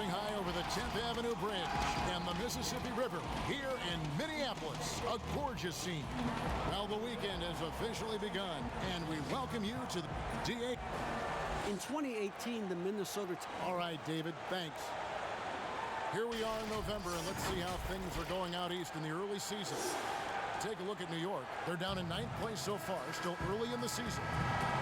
Crossing high over the 10th Avenue Bridge and the Mississippi River here in Minneapolis. A gorgeous scene. Well, the weekend has officially begun, and we welcome you to the DA. In 2018, the Minnesota... All right, David, thanks. Here we are in November, and let's see how things are going out east in the early season. Take a look at New York. They're down in 9th place so far, still early in the season.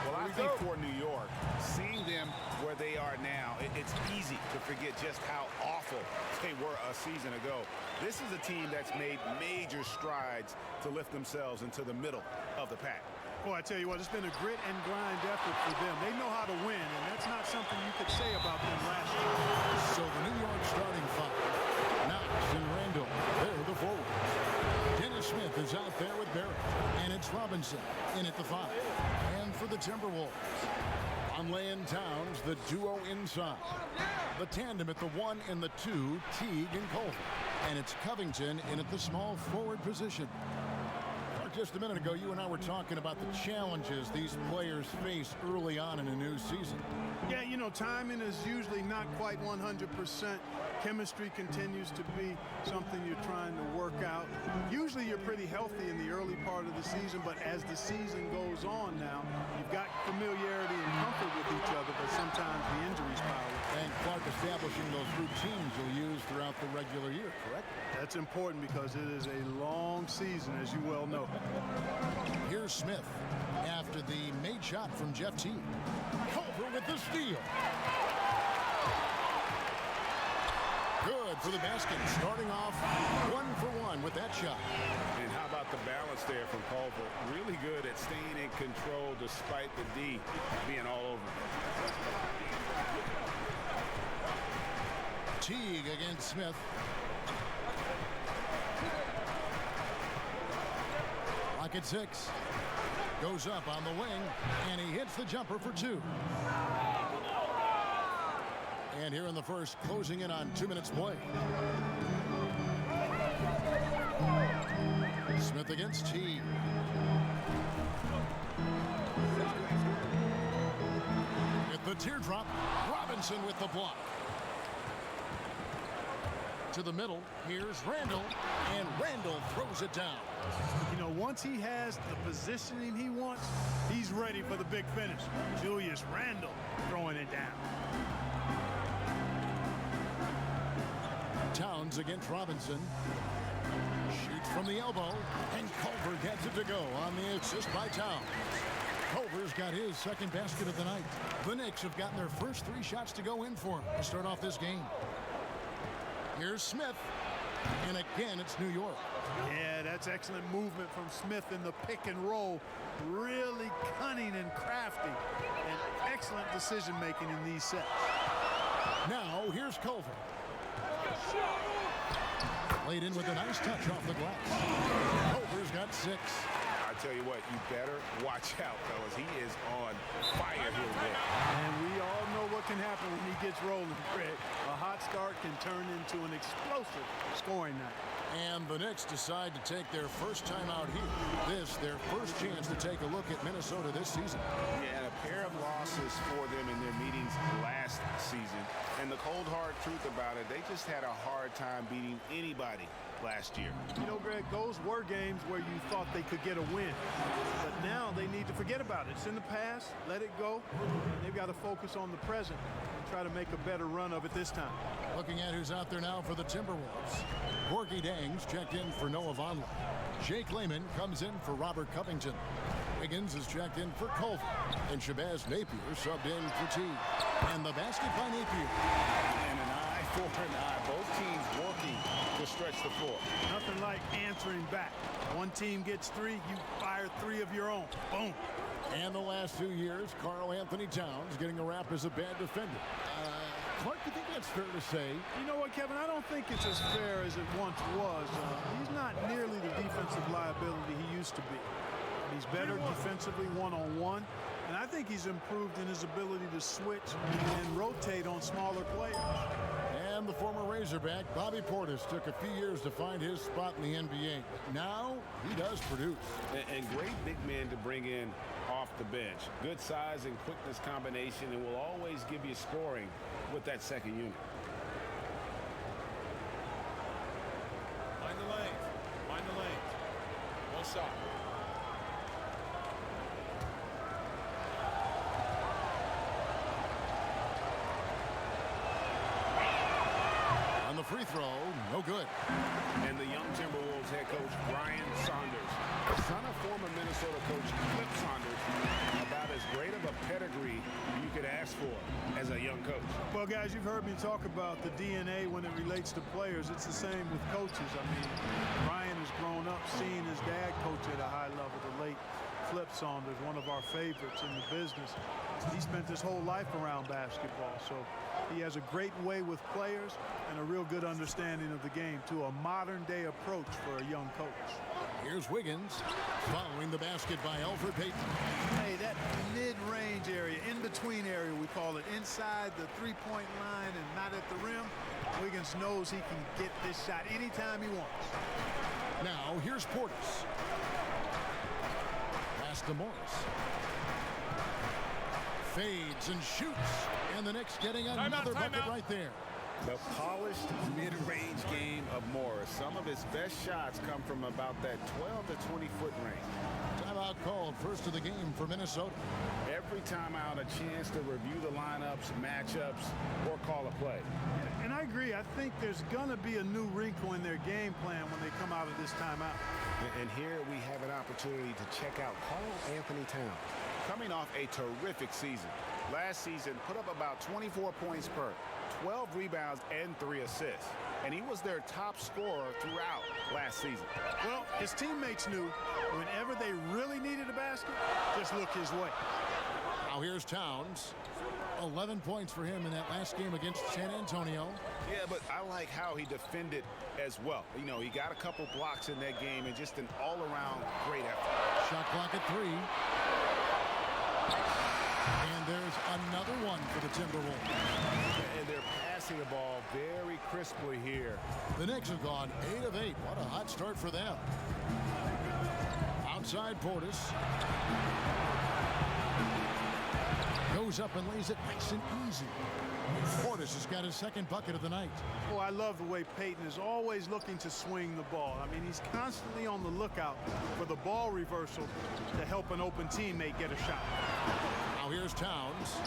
Well, I think for New York, seeing them where they are now, it's easy to forget just how awful they were a season ago. This is a team that's made major strides to lift themselves into the middle of the pack. Boy, I tell you what, it's been a grit and grind effort for them. They know how to win, and that's not something you could say about them last year. So the New York starting five. Knox and Randall, they're the forwards. Dennis Smith is out there with Barrett, and it's Robinson in at the 5. And for the Timberwolves, Conley and Towns, the duo inside. The tandem at the 1 and the 2, Teague and Culver. And it's Covington in at the small forward position. Just a minute ago, you and I were talking about the challenges these players face early on in a new season. Yeah, you know, timing is usually not quite 100%. Chemistry continues to be something you're trying to work out. Usually you're pretty healthy in the early part of the season, but as the season goes on now, you've got familiarity and comfort with each other, but sometimes the injuries pile up. And Clark establishing those routines you'll use throughout the regular year, correct? That's important because it is a long season, as you well know. Here's Smith after the made shot from Jeff Teague. Culver with the steal. Good for the basket. Starting off 1 for 1 with that shot. And how about the balance there from Culver? Really good at staying in control despite the D being all over. Teague against Smith. Clock at 6. Goes up on the wing, and he hits the jumper for 2. And here in the first, closing in on 2 minutes play. Smith against Teague. At the teardrop, Robinson with the block. To the middle, here's Randall, and Randall throws it down. You know, once he has the positioning he wants, he's ready for the big finish. Julius Randall throwing it down. Towns against Robinson. Shoots from the elbow, and Culver gets it to go on the assist by Towns. Culver's got his second basket of the night. The Knicks have gotten their first 3 shots to go in for him to start off this game. Here's Smith, and again it's New York. Yeah, that's excellent movement from Smith in the pick and roll. Really cunning and crafty, and excellent decision-making in these sets. Now, here's Culver. Laid in with a nice touch off the glass. Culver's got 6. I tell you what, you better watch out, fellas. He is on fire here today. And we all know what can happen when he gets rolling, Greg. A hot start can turn into an explosive scoring night. And the Knicks decide to take their first time out here. This, their first chance to take a look at Minnesota this season. Yeah, and a pair of losses for them in their meetings last season. And the cold, hard truth about it, they just had a hard time beating anybody last year. You know, Greg, those were games where you thought they could get a win. But now they need to forget about it. It's in the past. Let it go. They've got to focus on the present and try to make a better run of it this time. Looking at who's out there now for the Timberwolves. Gorgie Dangs checked in for Noah Vonleh. Jake Layman comes in for Robert Covington. Wiggins is checked in for Culver. And Shabazz Napier subbed in for Teague. And the basket by Napier. And an eye for an eye. Both teams working to stretch the floor. Nothing like answering back. One team gets 3, you fire 3 of your own. Boom. And the last 2 years, Karl Anthony Towns getting a rap as a bad defender. Clark, you think that's fair to say? You know what, Kevin? I don't think it's as fair as it once was. He's not nearly the defensive liability he used to be. He's better defensively one-on-one, and I think he's improved in his ability to switch and rotate on smaller players. And the former Razorback, Bobby Portis, took a few years to find his spot in the NBA. Now, he does produce. And great big man to bring in off the bench. Good size and quickness combination, and will always give you scoring with that second unit. side. On the free throw, no good. And the young Timberwolves head coach, Brian Saunders, son of former Minnesota coach Flip Saunders, about as great of a pedigree you could ask for as a young coach. Well, guys, you've heard me talk about the DNA when it relates to players. It's the same with coaches. I mean, Brian has grown up seeing his dad coach at a high level, the late Flip Saunders, one of our favorites in the business. He spent his whole life around basketball, so he has a great way with players and a real good understanding of the game, to a modern-day approach for a young coach. Here's Wiggins following the basket by Elfrid Payton. Hey, that mid-range area, in-between area, we call it, inside the three-point line and not at the rim, Wiggins knows he can get this shot anytime he wants. Now, here's Portis. Pass to Morris. Fades and shoots. And the Knicks getting another bucket right there. The polished mid-range game of Morris. Some of his best shots come from about that 12 to 20-foot range. Timeout called, first of the game for Minnesota. Every time out, a chance to review the lineups, matchups, or call a play. And I agree. I think there's going to be a new wrinkle in their game plan when they come out of this timeout. And here we have an opportunity to check out Karl Anthony Towns. Coming off a terrific season. Last season, put up about 24 points per, 12 rebounds, and 3 assists. And he was their top scorer throughout last season. Well, his teammates knew whenever they really needed a basket, just look his way. Now here's Towns. 11 points for him in that last game against San Antonio. Yeah, but I like how he defended as well. You know, he got a couple blocks in that game and just an all-around great effort. Shot clock at 3. And there's another one for the Timberwolves. And they're passing the ball very crisply here. The Knicks have gone 8 of 8. What a hot start for them. Outside Portis. Goes up and lays it nice and easy. Portis has got his second bucket of the night. Oh, I love the way Payton is always looking to swing the ball. I mean, he's constantly on the lookout for the ball reversal to help an open teammate get a shot. Now here's Towns.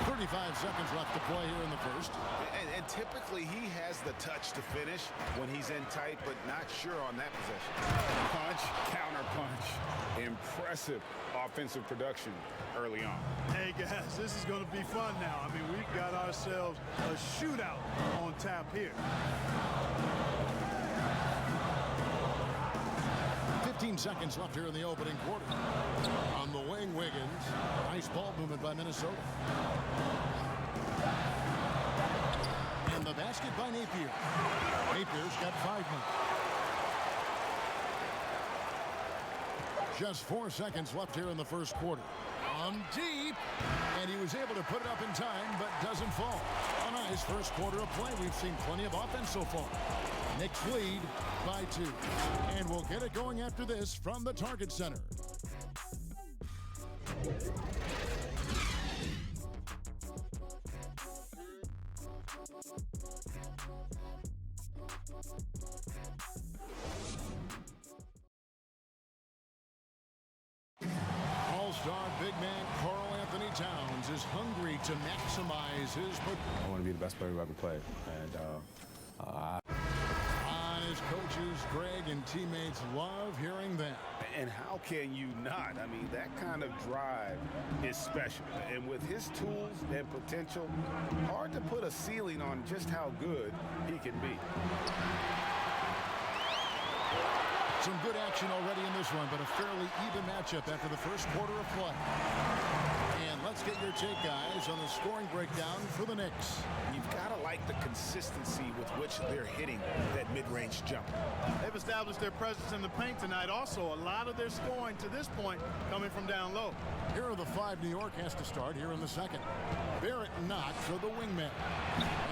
35 seconds left to play here in the first. And typically he has the touch to finish when he's in tight, but not sure on that possession. Punch, counter punch. Impressive offensive production early on. Hey guys, this is going to be fun now. I mean, we've got ourselves a shootout on tap here. 15 seconds left here in the opening quarter. On the wing, Wiggins. Nice ball movement by Minnesota. And the basket by Napier. Napier's got 5 minutes. Just 4 seconds left here in the first quarter. On deep. And he was able to put it up in time, but doesn't fall. A nice first quarter of play. We've seen plenty of offense so far. Knicks lead by 2. And we'll get it going after this from the Target Center. All-star big man Karl Anthony Towns is hungry to maximize his potential. I want to be the best player who ever played. And On his coaches, Greg, and teammates love hearing that. And how can you not? I mean, that kind of drive is special. And with his tools and potential, hard to put a ceiling on just how good he can be. Some good action already in this one, but a fairly even matchup after the first quarter of play. And let's get your take, guys, on the scoring breakdown for the Knicks. You've got to like the consistency with which they're hitting that mid-range jump. They've established their presence in the paint tonight. Also, a lot of their scoring to this point coming from down low. Here are the 5 New York has to start here in the second. Barrett Knox for the wingman.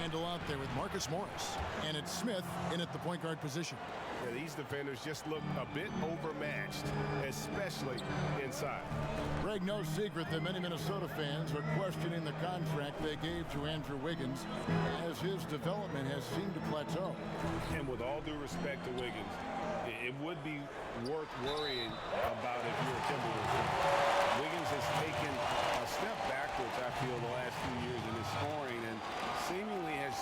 Handle out there with Marcus Morris. And it's Smith in at the point guard position. Yeah, these defenders just look a bit overmatched, especially inside. Greg, no secret that many Minnesota fans are questioning the contract they gave to Andrew Wiggins as as his development has seemed to plateau. And with all due respect to Wiggins, it would be worth worrying about if you're a Timberwolves fan. Wiggins has taken a step backwards, I feel, the last few years in his scoring and seemingly has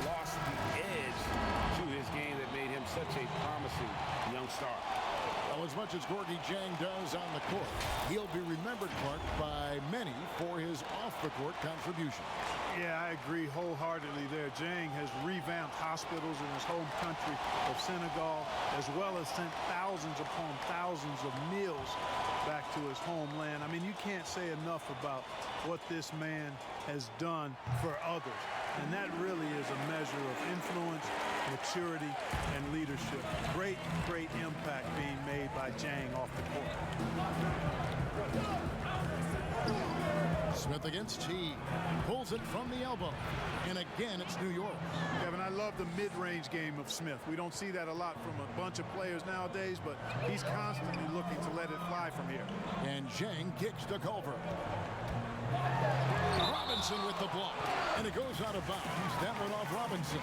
lost the edge to his game that made him such a promising young star. Well, as much as Gorgui Dieng does on the court, he'll be remembered, Clark, by many for his off-the-court contribution. Yeah, I agree wholeheartedly there. Dieng has revamped hospitals in his home country of Senegal, as well as sent thousands upon thousands of meals back to his homeland. I mean, you can't say enough about what this man has done for others. And that really is a measure of influence, maturity, and leadership. Great, great impact being made by Dieng off the court. Smith against Teague. Pulls it from the elbow. And again, it's New York. Kevin, I love the mid-range game of Smith. We don't see that a lot from a bunch of players nowadays, but he's constantly looking to let it fly from here. And Dieng kicks to Culver. Robinson with the block. And it goes out of bounds. That one off Robinson.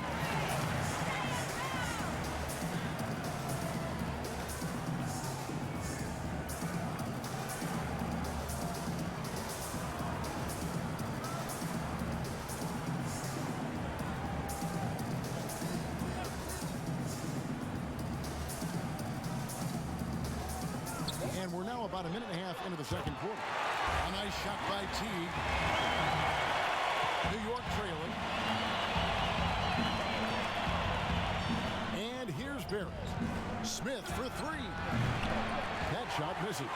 And we're now about a minute and a half into the second quarter. A nice shot by Teague. New York trailing. And here's Barrett. Smith for three. That shot misses.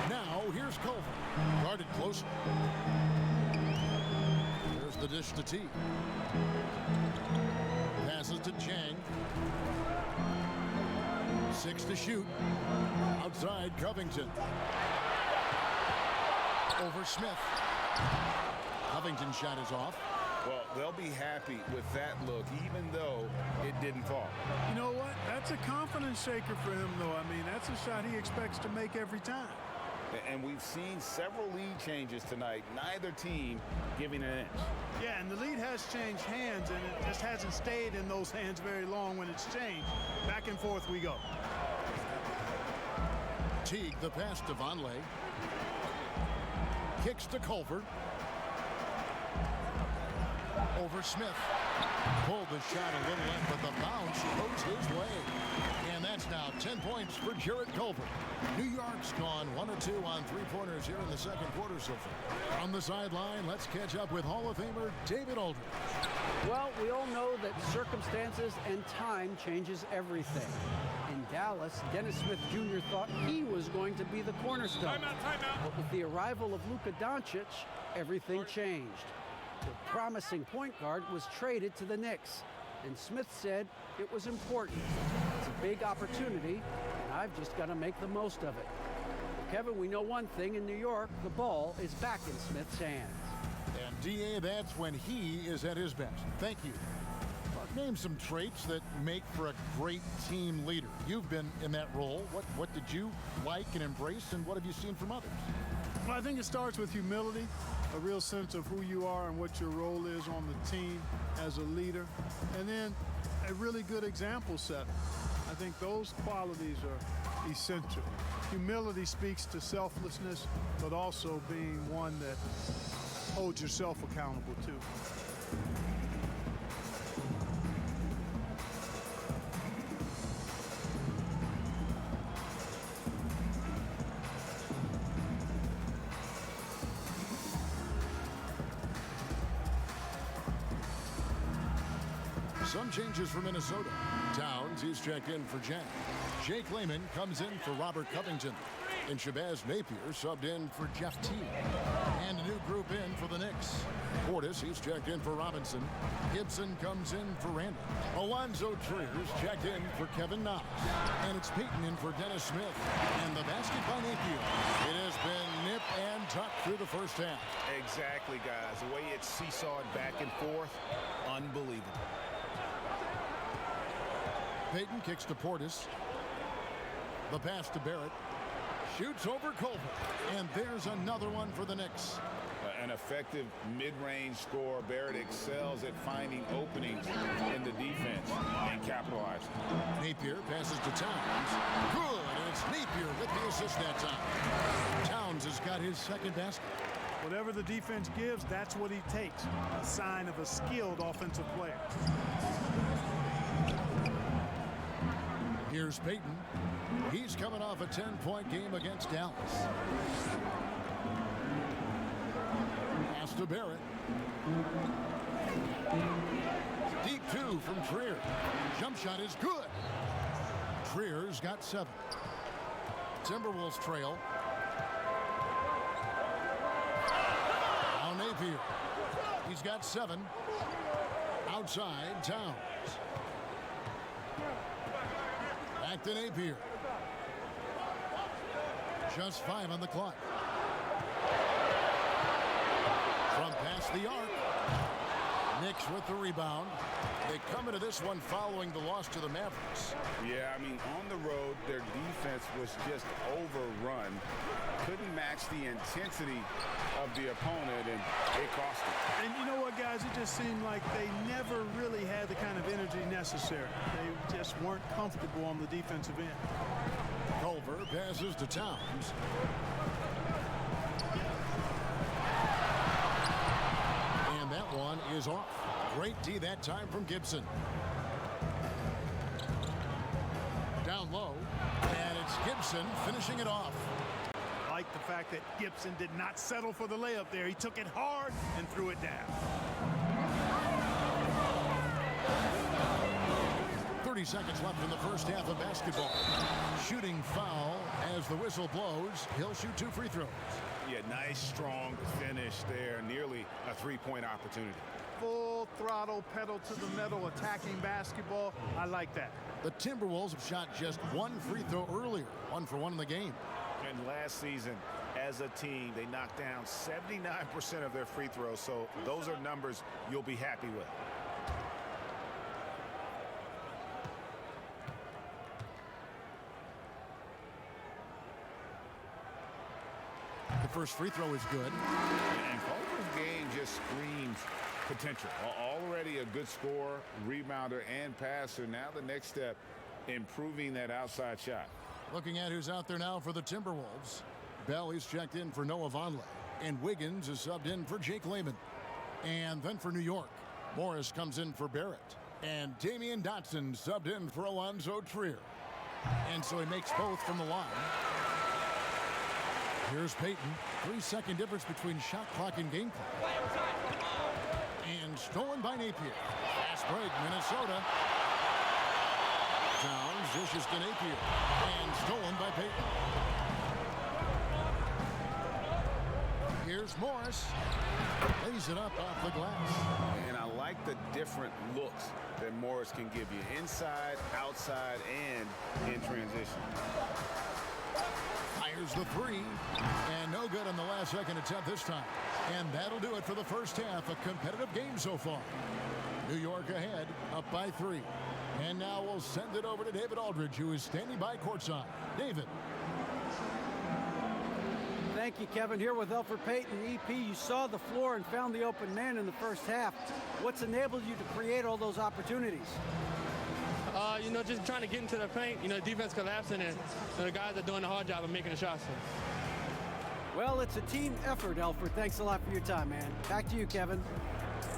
Now here's Culver. Guarded closer. There's the dish to Teague. Passes to Dieng. 6 to shoot. Outside Covington. Over Smith. Covington's shot is off. Well, they'll be happy with that look, even though it didn't fall. You know what? That's a confidence shaker for him, though. I mean, that's a shot he expects to make every time. And we've seen several lead changes tonight, neither team giving an inch. Yeah, and the lead has changed hands, and it just hasn't stayed in those hands very long when it's changed. Back and forth we go. Teague, the pass to Vonleh. Kicks to Culver. Over Smith. Pulled the shot a little in, but the bounce goes his way. And that's now 10 points for Jarrett Culver. New York's gone 1 of 2 on three-pointers here in the second quarter so far. On the sideline, let's catch up with Hall of Famer David Aldridge. Well, we all know that circumstances and time changes everything. In Dallas, Dennis Smith Jr. thought he was going to be the cornerstone. Timeout. But with the arrival of Luka Doncic, everything changed. The promising point guard was traded to the Knicks, and Smith said it was important. It's a big opportunity, and I've just got to make the most of it. Well, Kevin, we know one thing in New York, the ball is back in Smith's hands. And D.A., that's when he is at his best. Thank you. Name some traits that make for a great team leader. You've been in that role. What did you like and embrace, and what have you seen from others? Well, I think it starts with humility, a real sense of who you are and what your role is on the team as a leader, and then a really good example setter. I think those qualities are essential. Humility speaks to selflessness, but also being one that holds yourself accountable too. Some changes for Minnesota. Towns, he's checked in for Jack. Jake Layman comes in for Robert Covington. And Shabazz Napier subbed in for Jeff Teague. And a new group in for the Knicks. Portis, he's checked in for Robinson. Gibson comes in for Randall. Alonzo Triers checked in for Kevin Knox. And it's Peyton in for Dennis Smith. And the basket by Napier. It has been nip and tuck through the first half. Exactly, guys. The way it's seesawed back and forth, unbelievable. Peyton kicks to Portis. The pass to Barrett. Shoots over Culver. And there's another one for the Knicks. An effective mid-range scorer. Barrett excels at finding openings in the defense and capitalizing. Napier passes to Towns. Good, and it's Napier with the assist that time. Towns has got his second basket. Whatever the defense gives, that's what he takes. A sign of a skilled offensive player. Here's Payton. He's coming off a 10-point game against Dallas. Pass to Barrett. Deep two from Trier. Jump shot is good. Trier's got 7. Timberwolves trail. Now Napier. He's got 7. Outside, Towns. Back to Napier. Just 5 on the clock. From past the arc. Knicks with the rebound. They come into this one following the loss to the Mavericks. Yeah, I mean, on the road, their defense was just overrun. Couldn't match the intensity of the opponent, and it cost them. And you know what, guys? It just seemed like they never really had the kind of energy necessary. They just weren't comfortable on the defensive end. Culver passes to Towns. And that one is off. Great D that time from Gibson. Down low, and it's Gibson finishing it off. I like the fact that Gibson did not settle for the layup there. He took it hard and threw it down. 30 seconds left in the first half of basketball. Shooting foul as the whistle blows. He'll shoot 2 free throws. Yeah, nice, strong finish there. Nearly a 3-point opportunity. Full throttle, pedal to the metal, attacking basketball. I like that. The Timberwolves have shot just 1 free throw earlier. 1 for 1 in the game. And last season, as a team, they knocked down 79% of their free throws. So those are numbers you'll be happy with. The first free throw is good. And Culver's game just screams potential. Already a good scorer, rebounder, and passer. Now the next step, improving that outside shot. Looking at who's out there now for the Timberwolves. Bell is checked in for Noah Vonleh. And Wiggins is subbed in for Jake Layman. And then for New York, Morris comes in for Barrett. And Damian Dotson subbed in for Alonzo Trier. And so he makes both from the line. Here's Payton. 3-second difference between shot clock and game clock. And stolen by Napier. Fast break, Minnesota. Towns dishes to Napier. And stolen by Payton. Here's Morris. Lays it up off the glass. And I like the different looks that Morris can give you. Inside, outside, and in transition. Fires the 3. And no good on the last second attempt this time. And that'll do it for the first half. A competitive game so far. New York ahead, up by 3. And now we'll send it over to David Aldridge, who is standing by courtside. David. Thank you, Kevin. Here with Elfrid Payton. EP, you saw the floor and found the open man in the first half. What's enabled you to create all those opportunities? Just trying to get into the paint. Defense collapsing, and the guys are doing the hard job of making the shots. Well, it's a team effort, Elfrid. Thanks a lot for your time, man. Back to you, Kevin.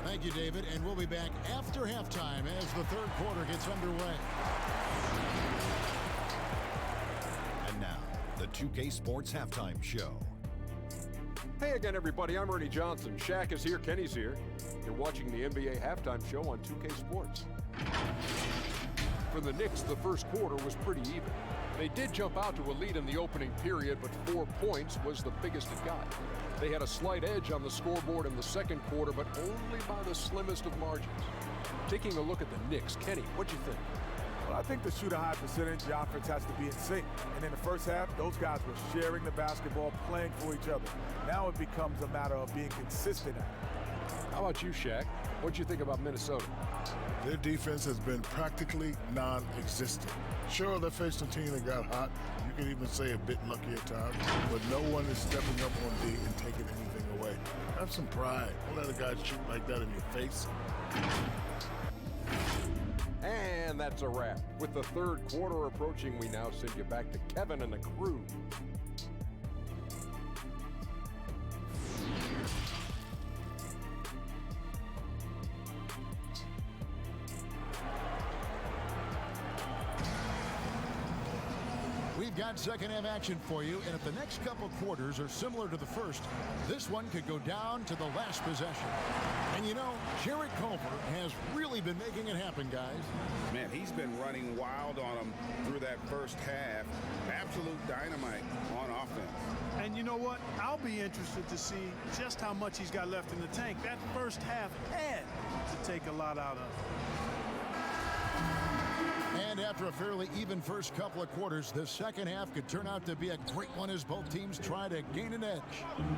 Thank you, David. And we'll be back after halftime as the third quarter gets underway. And now, the 2K Sports Halftime Show. Hey again, everybody. I'm Ernie Johnson. Shaq is here. Kenny's here. You're watching the NBA Halftime Show on 2K Sports. For the Knicks, the first quarter was pretty even. They did jump out to a lead in the opening period, but 4 points was the biggest it got. They had a slight edge on the scoreboard in the second quarter, but only by the slimmest of margins. Taking a look at the Knicks, Kenny, what'd you think? Well, I think to shoot a high percentage, the offense has to be in sync. And in the first half, those guys were sharing the basketball, playing for each other. Now it becomes a matter of being consistent at it. How about you, Shaq? What'd you think about Minnesota? Their defense has been practically non-existent. Sure, they faced a team that got hot. You could even say a bit lucky at times, but no one is stepping up on D and taking anything away. Have some pride. Don't let a guy shoot like that in your face. And that's a wrap. With the third quarter approaching, we now send you back to Kevin and the crew. We've got second half action for you, and if the next couple quarters are similar to the first, this one could go down to the last possession. And you know, Jarrett Culver has really been making it happen, guys. Man, he's been running wild on them through that first half. Absolute dynamite on offense. And you know what? I'll be interested to see just how much he's got left in the tank. That first half had to take a lot out of him. And after a fairly even first couple of quarters, the second half could turn out to be a great one as both teams try to gain an edge.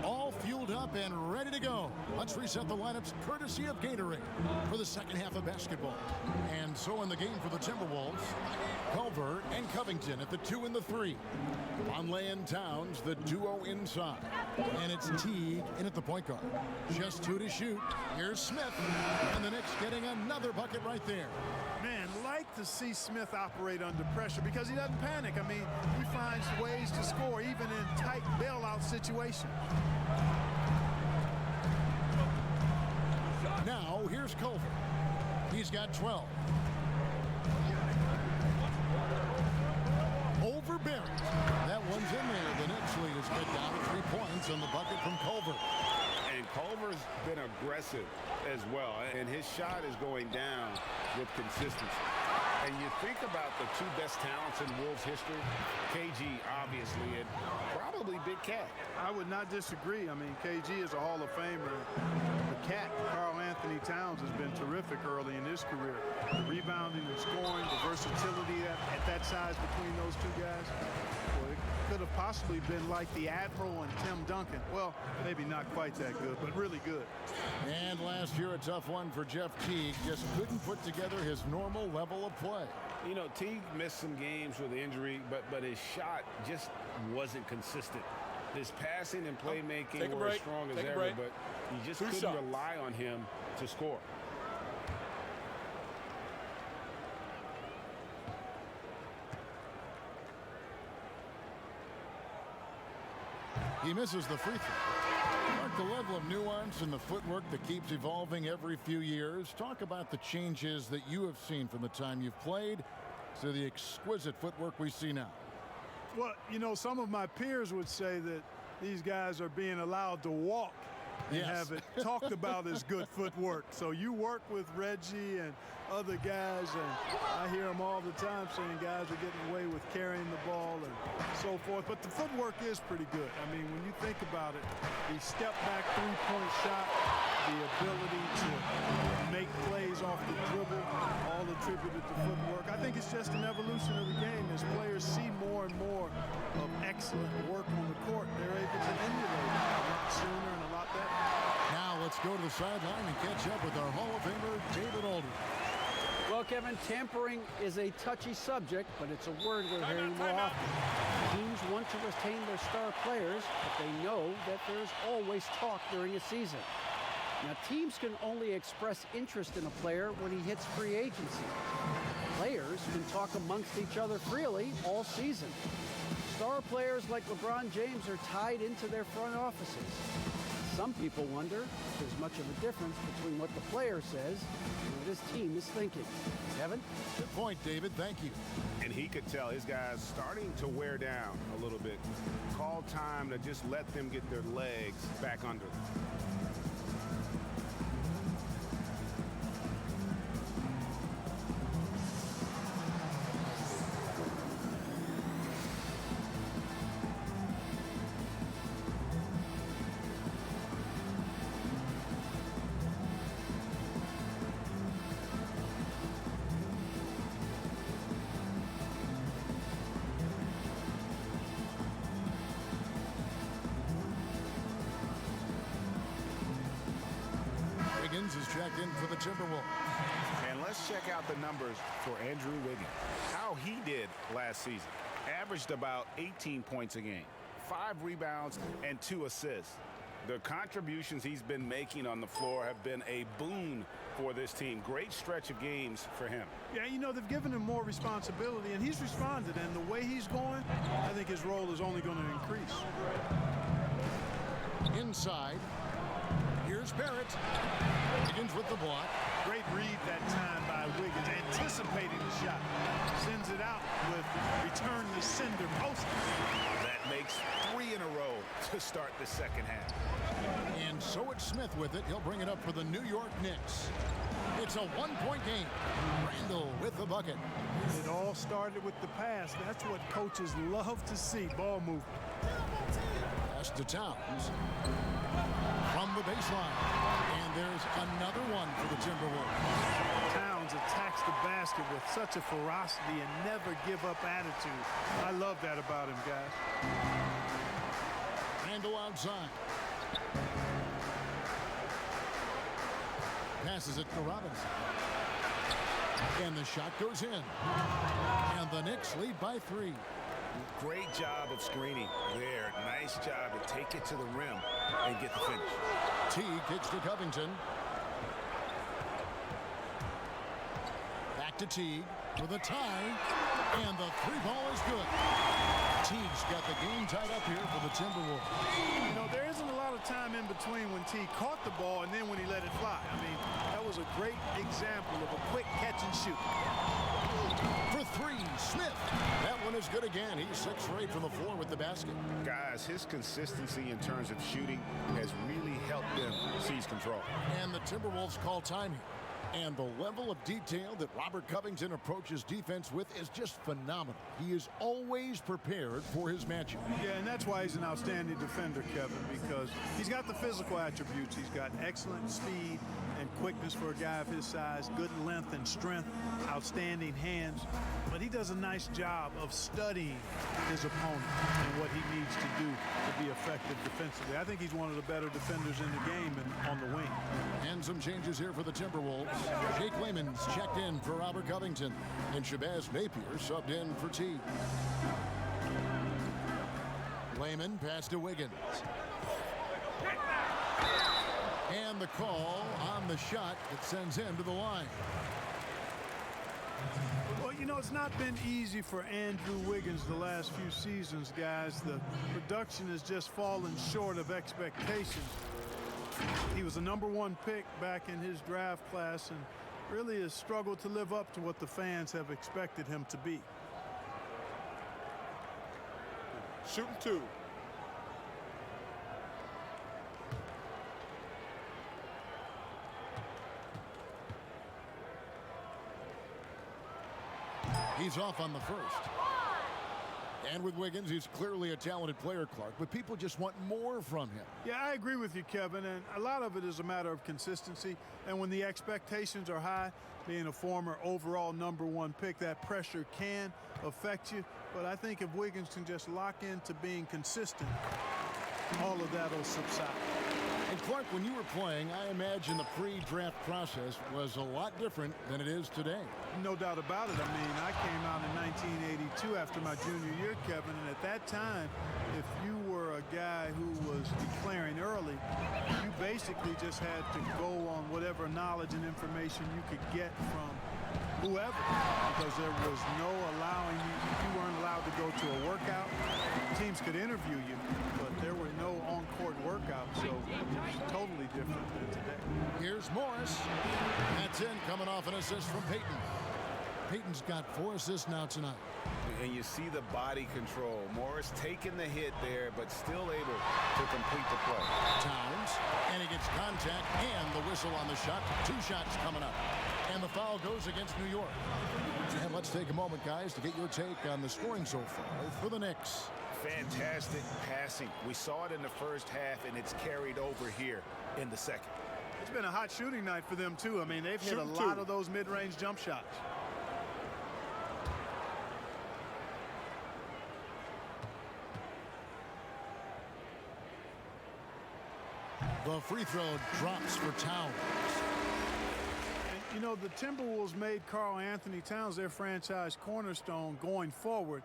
All fueled up and ready to go. Let's reset the lineups courtesy of Gatorade for the second half of basketball. And so in the game for the Timberwolves, Culver and Covington at the 2 and the 3. Vonleh and Towns, the duo inside. And it's Teague in at the point guard. Just 2 to shoot. Here's Smith. And the Knicks getting another bucket right there. Man, like to see Smith operate under pressure because he doesn't panic. I mean, he finds ways to score even in tight bailout situations. Now, here's Culver. He's got 12. Over Barrett. That one's in there. The Knicks lead is cut down to 3 points on the bucket from Culver. And Culver's been aggressive as well, and his shot is going down with consistency. And you think about the two best talents in Wolves history, KG, obviously, and probably Big Cat. I would not disagree. I mean, KG is a Hall of Famer. The Cat, Karl Anthony Towns, has been terrific early in his career. The rebounding and scoring, the versatility at that size between those two guys. Well, it could have possibly been like the Admiral and Tim Duncan. Well, maybe not quite that good, but really good. And last year, a tough one for Jeff Teague. Just couldn't put together his normal level of play. You know, Teague missed some games with injury, but his shot just wasn't consistent. His passing and playmaking were as strong as ever, but you just couldn't rely on him to score. He misses the free throw. Mark, the level of nuance in the footwork that keeps evolving every few years. Talk about the changes that you have seen from the time you've played to the exquisite footwork we see now. Well, you know, some of my peers would say that these guys are being allowed to walk and have it talked about as good footwork. So you work with Reggie and other guys, and I hear them all the time saying guys are getting away with carrying the ball and so forth. But the footwork is pretty good. I mean, when you think about it, the step-back three-point shot, the ability to make plays off the dribble, all attributed to footwork. I think it's just an evolution of the game. As players see more and more of excellent work on the court, they're able to emulate it a lot sooner and a lot better. Now let's go to the sideline and catch up with our Hall of Famer, David Aldridge. Well, Kevin, tampering is a touchy subject, but it's a word we're hearing more often. Teams want to retain their star players, but they know that there's always talk during a season. Now, teams can only express interest in a player when he hits free agency. Players can talk amongst each other freely all season. Star players like LeBron James are tied into their front offices. Some people wonder if there's much of a difference between what the player says and what his team is thinking. Kevin? Good point, David. Thank you. And he could tell his guys starting to wear down a little bit. Call time to just let them get their legs back under them. Is checked in for the Timberwolves. And let's check out the numbers for Andrew Wiggins. How he did last season. Averaged about 18 points a game, 5 rebounds, and 2 assists. The contributions he's been making on the floor have been a boon for this team. Great stretch of games for him. Yeah, you know, they've given him more responsibility, and he's responded. And the way he's going, I think his role is only going to increase. Inside, here's Barrett. Wiggins with the block. Great read that time by Wiggins, anticipating the shot. Sends it out with return the sender post. That makes 3 in a row to start the second half. And so it's Smith with it. He'll bring it up for the New York Knicks. It's a one-point game. Randall with the bucket. It all started with the pass. That's what coaches love to see, ball movement. Pass to Towns from the baseline. And there's another one for the Timberwolves. Towns attacks the basket with such a ferocity and never give up attitude. I love that about him, guys. Randall outside. Passes it to Robinson. And the shot goes in. And the Knicks lead by 3. Great job of screening there. Nice job to take it to the rim and get the finish. Teague kicks to Covington. Back to Teague for the tie. And the 3-ball is good. Teague's got the game tied up here for the Timberwolves. You know, there isn't a lot of time in between when Teague caught the ball and then when he let it fly. I mean, that was a great example of a quick catch and shoot. For 3, Smith. That one is good again. He's 6 for 8 from the floor with the basket. Guys, his consistency in terms of shooting has really helped them seize control. And the Timberwolves call time here. And the level of detail that Robert Covington approaches defense with is just phenomenal. He is always prepared for his matchup. Yeah, and that's why he's an outstanding defender, Kevin, because he's got the physical attributes. He's got excellent speed and quickness for a guy of his size, good length and strength, outstanding hands. But he does a nice job of studying his opponent and what he needs to do to be effective defensively. I think he's one of the better defenders in the game and on the wing. And some changes here for the Timberwolves. Jake Layman's checked in for Robert Covington, and Shabazz Napier subbed in for Teague. Layman pass to Wiggins. And the call on the shot that sends him to the line. Well, you know, it's not been easy for Andrew Wiggins the last few seasons, guys. The production has just fallen short of expectations. He was a #1 pick back in his draft class and really has struggled to live up to what the fans have expected him to be. Shooting 2. He's off on the first. And with Wiggins, he's clearly a talented player, Clark, but people just want more from him. Yeah, I agree with you, Kevin, and a lot of it is a matter of consistency. And when the expectations are high, being a former overall #1 pick, that pressure can affect you. But I think if Wiggins can just lock into being consistent, all of that will subside. And Clark, when you were playing, I imagine the pre-draft process was a lot different than it is today. No doubt about it. I mean, I came out in 1982 after my junior year, Kevin, and at that time, if you were a guy who was declaring early, you basically just had to go on whatever knowledge and information you could get from whoever, because there was no allowing you weren't allowed to go to a workout. Teams could interview you, but there were no on-court workouts, so it's totally different than today. Here's Morris. That's in, coming off an assist from Payton. Payton's got 4 assists now tonight. And you see the body control. Morris taking the hit there, but still able to complete the play. Towns, and he gets contact and the whistle on the shot. 2 shots coming up. And the foul goes against New York. And let's take a moment, guys, to get your take on the scoring so far for the Knicks. Fantastic passing. We saw it in the first half, and it's carried over here in the second. It's been a hot shooting night for them, too. I mean, they've hit a lot of those mid-range jump shots. The free throw drops for Towns. And, you know, the Timberwolves made Karl Anthony Towns their franchise cornerstone going forward.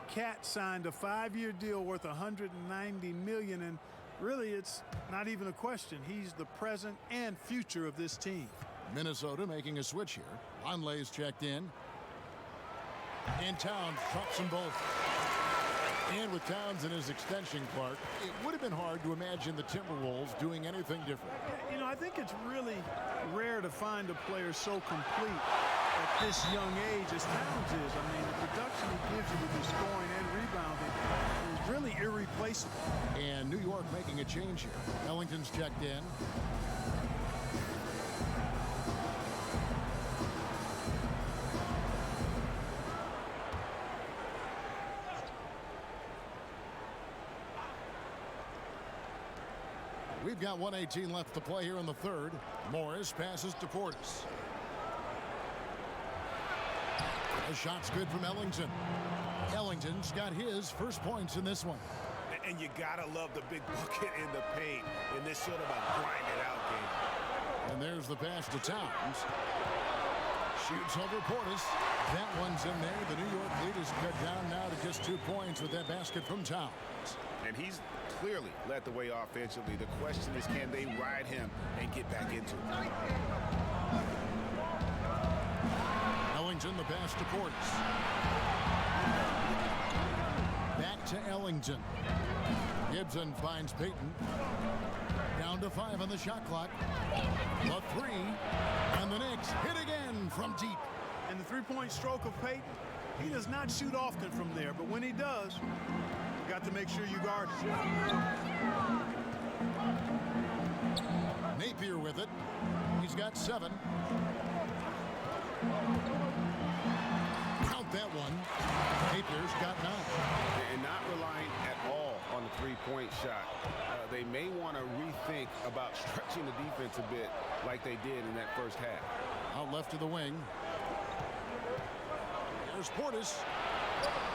Cat signed a 5-year deal worth $190 million, and Really, it's not even a question. He's the present and future of this team. Minnesota making a switch here. Onley's checked in. And Towns drops them both. And with Towns in his extension, Clark, it would have been hard to imagine the Timberwolves doing anything different. You know, I think it's really rare to find a player so complete at this young age as Towns is. I mean, the production he gives you with his scoring and rebounding is really irreplaceable. And New York making a change here. Ellington's checked in. We've got 1:18 left to play here in the third. Morris passes to Portis. The shot's good from Ellington. Ellington's got his first points in this one. And you gotta love the big bucket in the paint in this sort of a grind-it-out game. And there's the pass to Towns. Shoots over Portis. That one's in there. The New York lead is cut down now to just 2 points with that basket from Towns. And he's clearly led the way offensively. The question is, can they ride him and get back into it? Ellington, the pass to Portis. Back to Ellington. Gibson finds Payton. Down to 5 on the shot clock. The 3. And the Knicks hit again from deep. And the three-point stroke of Payton, he does not shoot often from there, but when he does, you got to make sure you guard it. Napier with it. He's got 7. Count that one. Napier's got 9. And not relying at all on the three-point shot. They may want to rethink about stretching the defense a bit like they did in that first half. Out left to the wing. There's Portis.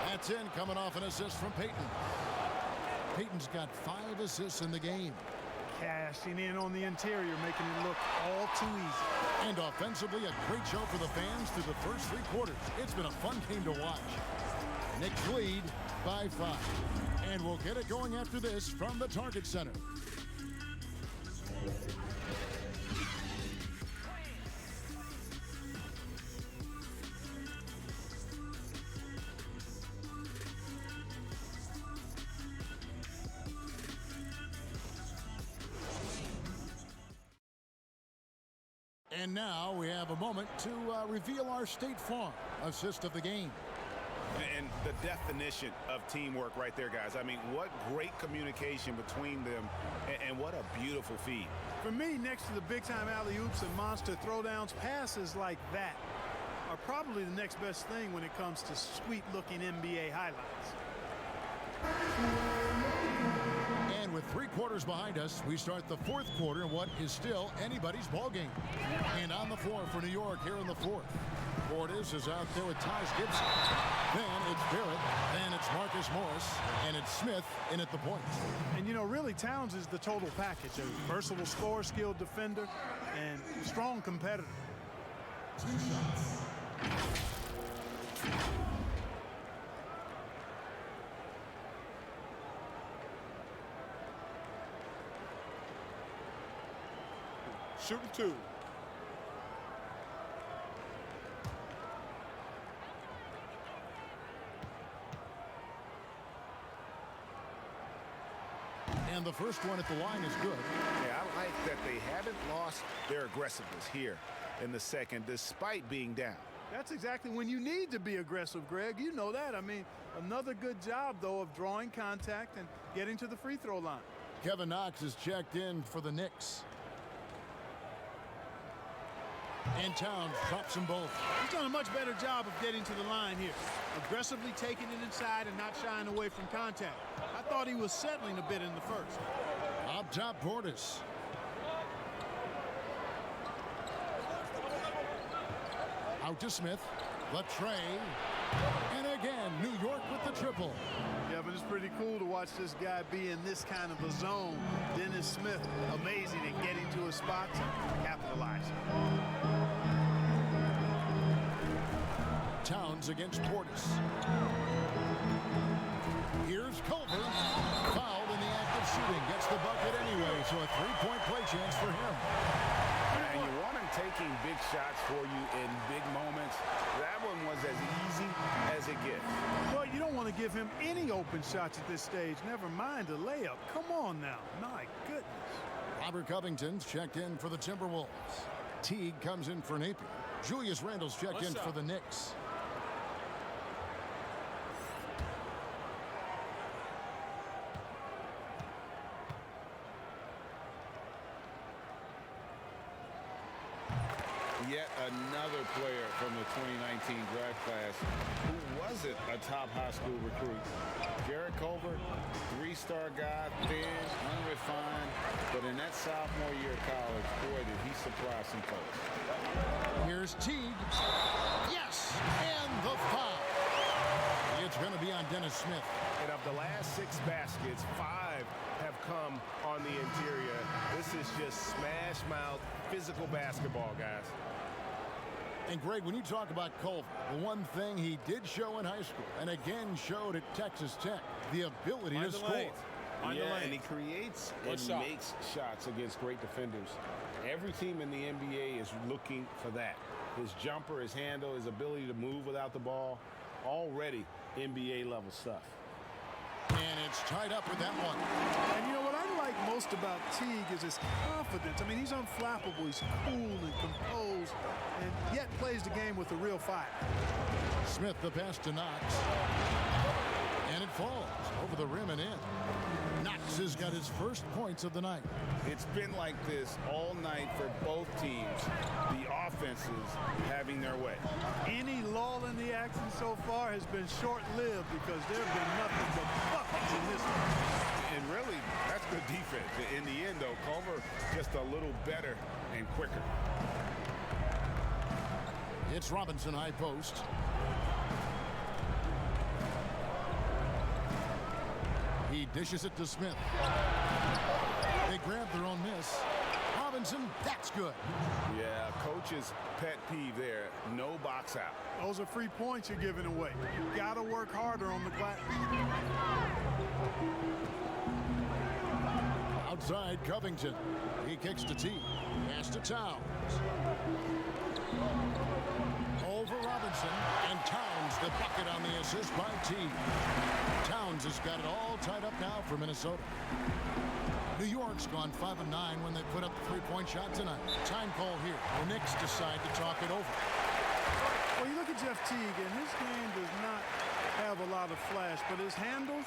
That's in, coming off an assist from Payton. Payton's got 5 assists in the game. Cashing in on the interior, making it look all too easy. And offensively, a great show for the fans through the first 3 quarters. It's been a fun game to watch. Knicks lead by 5. And we'll get it going after this from the Target Center. And now we have a moment to reveal our State Farm assist of the game. And the definition of teamwork right there, guys. I mean, what great communication between them, and what a beautiful feed. For me, next to the big-time alley-oops and monster throwdowns, passes like that are probably the next best thing when it comes to sweet-looking NBA highlights. And with 3 quarters behind us, we start the 4th quarter in what is still anybody's ball game. And on the floor for New York here in the 4th. Portis is out there with Taj Gibson. Then it's Barrett. Then it's Marcus Morris. And it's Smith in at the point. And, you know, really, Towns is the total package. A versatile scorer, skilled defender, and strong competitor. Shooting 2. And the first one at the line is good. Yeah, I like that they haven't lost their aggressiveness here in the second, despite being down. That's exactly when you need to be aggressive, Greg. You know that. I mean, another good job, though, of drawing contact and getting to the free throw line. Kevin Knox is checked in for the Knicks. And Towns drops them both. He's done a much better job of getting to the line here. Aggressively taking it inside and not shying away from contact. I thought he was settling a bit in the first. Up top, Portis. Out to Smith. Latrey. And again, New York with the triple. Yeah, but it's pretty cool to watch this guy be in this kind of a zone. Dennis Smith, amazing at getting to his spots and capitalizing. Towns against Portis. Here's Culver. Fouled in the act of shooting, gets the bucket anyway, so a three-point play chance for him. And you want him taking big shots for you in big moments. That one was as easy as it gets. Well, you don't want to give him any open shots at this stage. Never mind a layup. Come on now. My goodness. Robert Covington's checked in for the Timberwolves. Teague comes in for Napier. Julius Randle's checked in for the Knicks. Yet another player from the 2019 draft class who wasn't a top high school recruit. Jarrett Culver, three-star guy, thin, unrefined, but in that sophomore year of college, boy, did he surprise some folks. Here's Teague. Yes, and the foul. It's going to be on Dennis Smith. And of the last 6 baskets, 5 have come on the interior. This is just smash-mouth physical basketball, guys. And Greg, when you talk about Culver, the one thing he did show in high school and again showed at Texas Tech, the ability to score. And he creates and makes shots against great defenders. Every team in the NBA is looking for that. His jumper, his handle, his ability to move without the ball, already NBA level stuff. And it's tied up with that one. And you know what I like most about Teague is his confidence. I mean, he's unflappable. He's cool and composed, and yet plays the game with a real fire. Smith, the pass to Knox. And it falls over the rim and in. Knox has got his first points of the night. It's been like this all night for both teams. The offenses having their way. Any lull in the action so far has been short-lived because there have been nothing but buckets in this one. And really, that's good defense. In the end, though, Culver just a little better and quicker. It's Robinson high post. He dishes it to Smith. They grab their own miss. Robinson, that's good. Yeah, coach's pet peeve there. No box out. Those are free points you're giving away. You got to work harder on the glass. Outside, Covington. He kicks to T. Pass to Towns. Over Robinson. And Towns the bucket on the assist by T. Towns has got it all tied up now for Minnesota. New York's gone 5 of 9 when they put up the three-point shot tonight. Time call here. The Knicks decide to talk it over. Well, you look at Jeff Teague, and his game does not have a lot of flash, but his handles,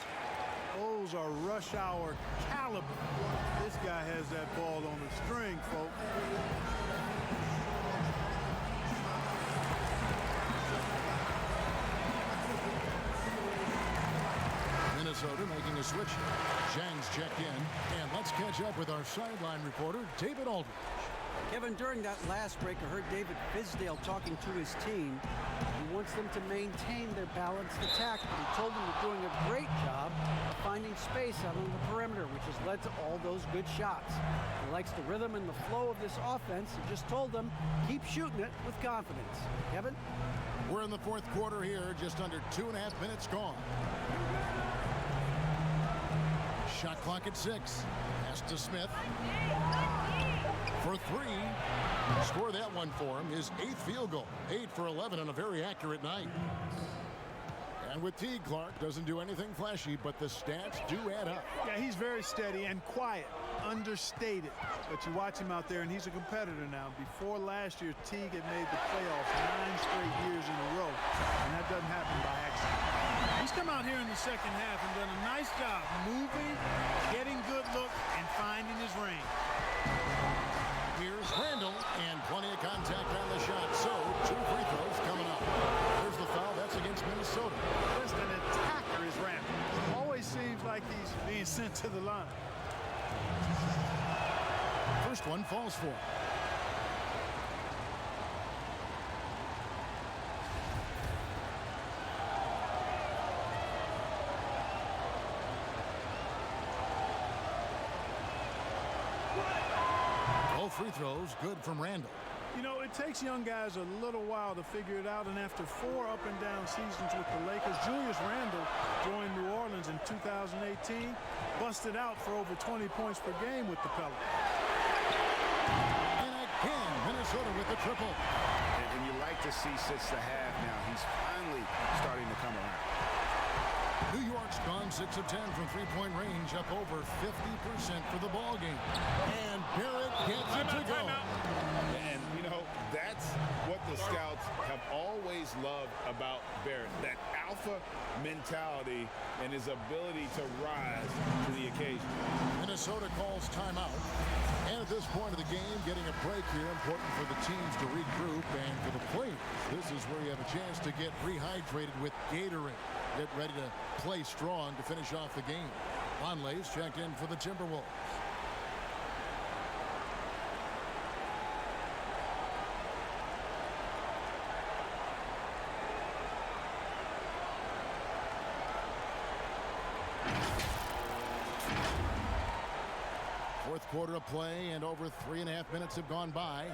those are rush hour caliber. This guy has that ball on the string, folks. Minnesota making a switch. Zhang's checked in, and let's catch up with our sideline reporter, David Aldridge. Kevin, during that last break, I heard David Fizdale talking to his team. He wants them to maintain their balanced attack. He told them they're doing a great job of finding space out on the perimeter, which has led to all those good shots. He likes the rhythm and the flow of this offense. He just told them, keep shooting it with confidence. Kevin? We're in the fourth quarter here, just under 2.5 minutes gone. Shot clock at 6. Pass to Smith. For 3. Score that one for him. His 8th field goal. 8 for 11 on a very accurate night. And with Teague, Clark doesn't do anything flashy, but the stats do add up. Yeah, he's very steady and quiet, understated. But you watch him out there, and he's a competitor now. Before last year, Teague had made the playoffs 9 straight years in a row, and that doesn't happen by accident. He's come out here in the second half and done a nice job moving, getting good look, and finding his range. Here's Randle, and plenty of contact on the shot. So, 2 free throws coming up. There's the foul. That's against Minnesota. Just an attacker is Randle. Always seems like he's being sent to the line. First one falls for him. All free throws good from Randle. You know, it takes young guys a little while to figure it out, and after 4 up-and-down seasons with the Lakers, Julius Randle joined New Orleans in 2018, busted out for over 20 points per game with the Pelicans. And again, Minnesota with the triple. And you like to see since the half now, he's finally starting to come around. New York's gone 6 of 10 from three-point range, up over 50% for the ball game. And Barrett gets it to go. And, you know, that's what the scouts have always loved about Barrett, that alpha mentality and his ability to rise to the occasion. Minnesota calls timeout. And at this point of the game, getting a break here, important for the teams to regroup, and for the players, this is where you have a chance to get rehydrated with Gatorade. Get ready to play strong to finish off the game. Vonleh's checked in for the Timberwolves. Fourth quarter of play, and over 3.5 minutes have gone by.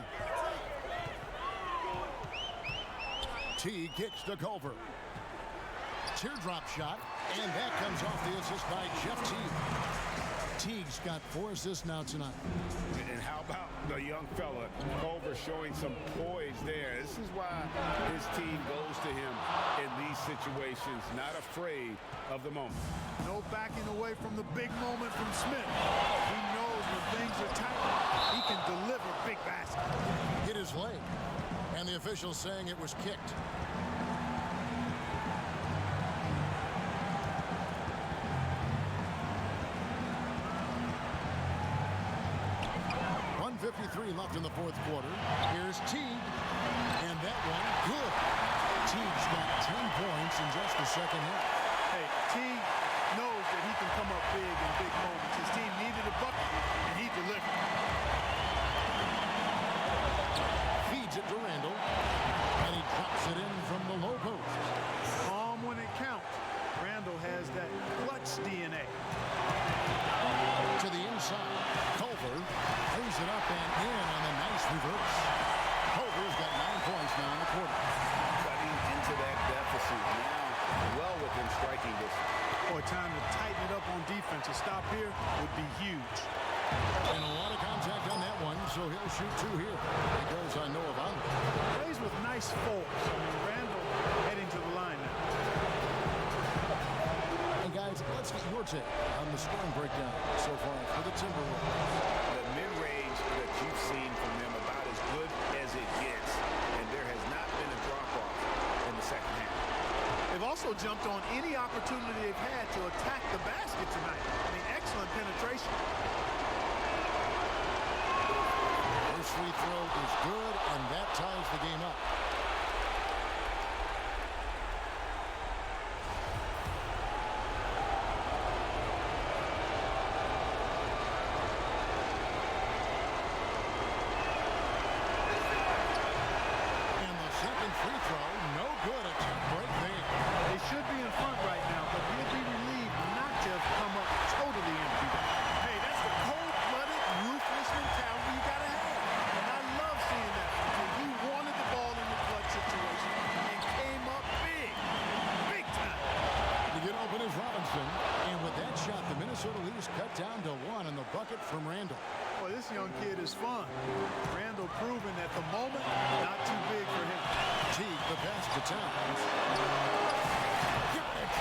Teague kicks to Culver. Teardrop shot, and that comes off the assist by Jeff Teague. Teague's got 4 assists now tonight. And how about the young fella, Culver, showing some poise there. This is why his team goes to him in these situations, not afraid of the moment. No backing away from the big moment from Smith. He knows when things are tight, he can deliver big baskets. Hit his leg, and the official saying it was kicked. 1:53 left in the fourth quarter. Here's Teague, and that one good. Teague's got 10 points in just the second half. Hey, Teague knows that he can come up big in big moments. His team needed a bucket, and he delivered. Feeds it to Randle, and he drops it in from the low post. Calm when it counts. Randle has that clutch DNA. To the inside, Culver brings it up and in on a nice reverse. Culver's got 9 points now in the quarter. Cutting into that deficit now, well within striking distance. Boy, time to tighten it up on defense. A stop here would be huge. And a lot of contact on that one, so he'll shoot 2 here. Because I know of Andre. Plays with nice force. I mean, Randle heading to the line now. And guys, let's get your take on the scoring breakdown so far for the Timberwolves. The mid-range that you've seen from them about as good as it gets, and there has not been a drop-off in the second half. They've also jumped on any opportunity they've had to attack the basket tonight. I mean, excellent penetration. First free throw is good, and that ties the game up. From Randle. Boy, this young kid is fun. Randle proving at the moment, not too big for him. Teague, the pass to Towns. Got it!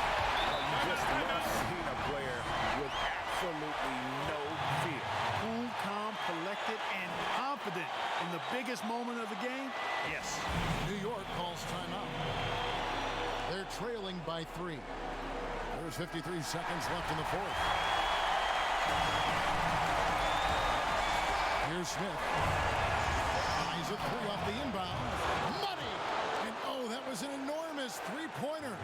You just love seeing a player with absolutely no fear. Cool, calm, collected, and confident in the biggest moment of the game. Yes. New York calls timeout. They're trailing by 3. There's 53 seconds left in the fourth. Here's Smith. Eyes a 3 off the inbound. Money! And oh, that was an enormous three-pointer.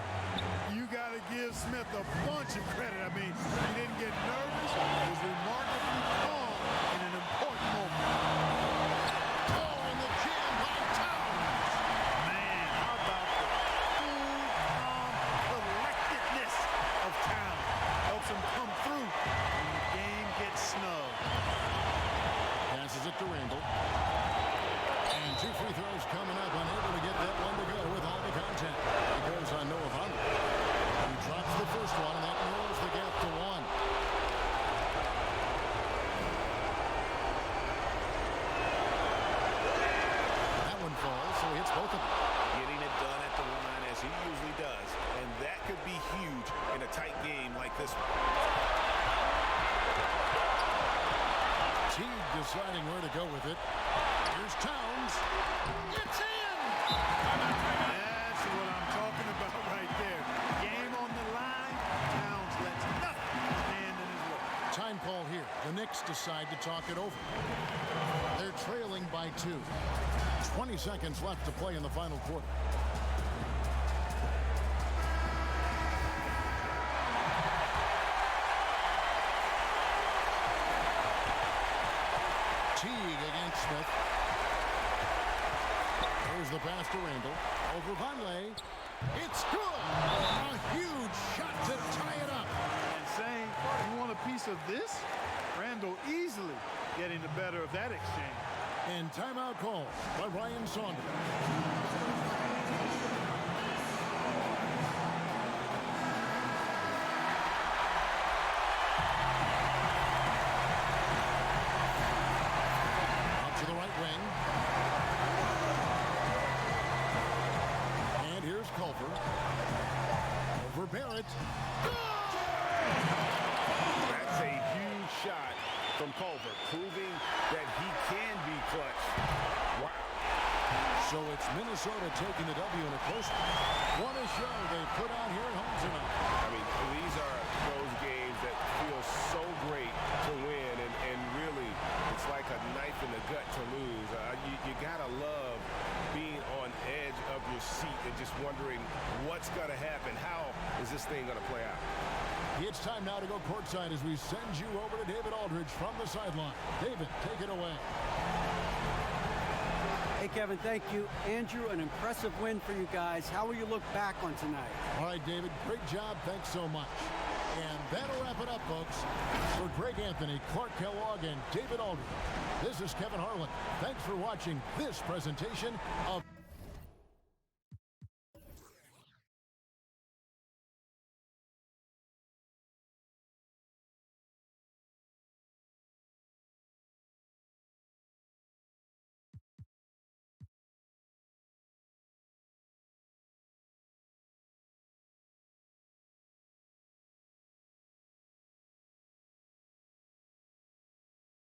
You got to give Smith a bunch of credit. I mean, he didn't get nervous. He was remarkably calm in an important moment. Oh, and the jam by Towns. Man, how about the cool, calm collectedness of Towns? Helps him come through when the game gets snug. Passes it to Randle. And 2 free throws coming up, unable to get that one to go with all the contact. He goes on Noah Vonleh. He drops the first one, and that narrows the gap to 1. That one falls, so he hits both of them. Getting it done at the line as he usually does, and that could be huge in a tight game like this one. Teague deciding where to go with it. Here's Towns. It's in! That's what I'm talking about right there. Game on the line. Towns lets nothing stand in his way. Time call here. The Knicks decide to talk it over. They're trailing by 2. 20 seconds left to play in the final quarter. Teague against Smith. Here's the pass to Randall. Over Vonleh. It's good! A huge shot to tie it up. And saying, you want a piece of this? Randall easily getting the better of that exchange. And timeout call by Ryan Saunders. Out to the right wing. And here's Culver. Over Barrett. That's a huge shot from Culver, proving that he can be clutch. Wow. So it's Minnesota taking the W in a close one. What a show they put on here at home tonight. I mean, these are those games that feel so great to win, and really, it's like a knife in the gut to lose. You gotta love being on edge of your seat and just wondering what's gonna happen. How is this thing gonna play out? It's time now to go courtside as we send you over to David Aldridge from the sideline. David, take it away. Hey, Kevin, thank you. Andrew, an impressive win for you guys. How will you look back on tonight? All right, David, great job. Thanks so much. And that'll wrap it up, folks. For Greg Anthony, Clark Kellogg, and David Aldridge, this is Kevin Harlan. Thanks for watching this presentation of